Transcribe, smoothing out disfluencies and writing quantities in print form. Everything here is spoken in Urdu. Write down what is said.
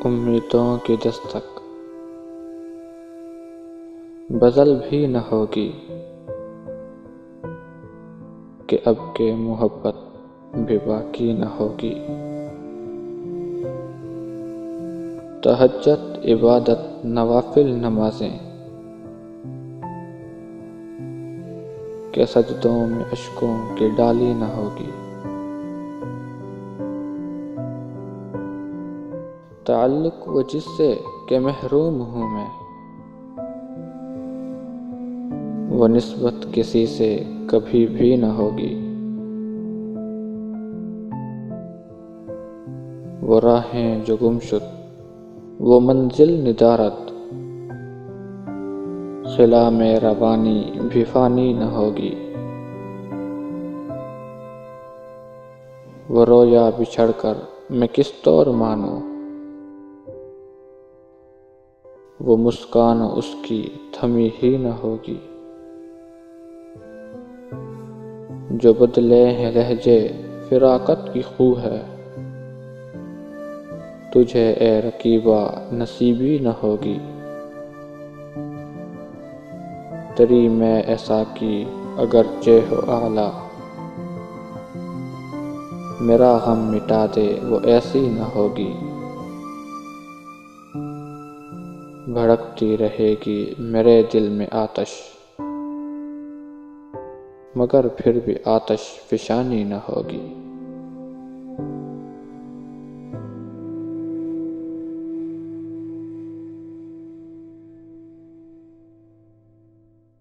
امیدوں کی دستک بدل بھی نہ ہوگی کہ اب کے محبت بھی باقی نہ ہوگی۔ تہجد عبادت نوافل نمازیں کہ سجدوں میں اشکوں کی ڈالی نہ ہوگی۔ تعلق وہ جس سے کہ محروم ہوں میں، وہ نسبت کسی سے کبھی بھی نہ ہوگی۔ وہ راہیں جو گم شد، وہ منزل ندارت، خلا میں روانی بھی فانی نہ ہوگی۔ وہ رویا بچھڑ کر میں کس طور مانوں، وہ مسکان اس کی تھمی ہی نہ ہوگی۔ جو بدلے ہیں لہجے فراقت کی خو ہے، تجھے اے رقیبہ نصیبی نہ ہوگی۔ تری میں اے ساقی اگرچہ ہو اعلیٰ، میرا غم مٹا دے وہ ایسی نہ ہوگی۔ بھڑکتی رہے گی میرے دل میں آتش، مگر پھر بھی آتش فشانی نہ ہوگی۔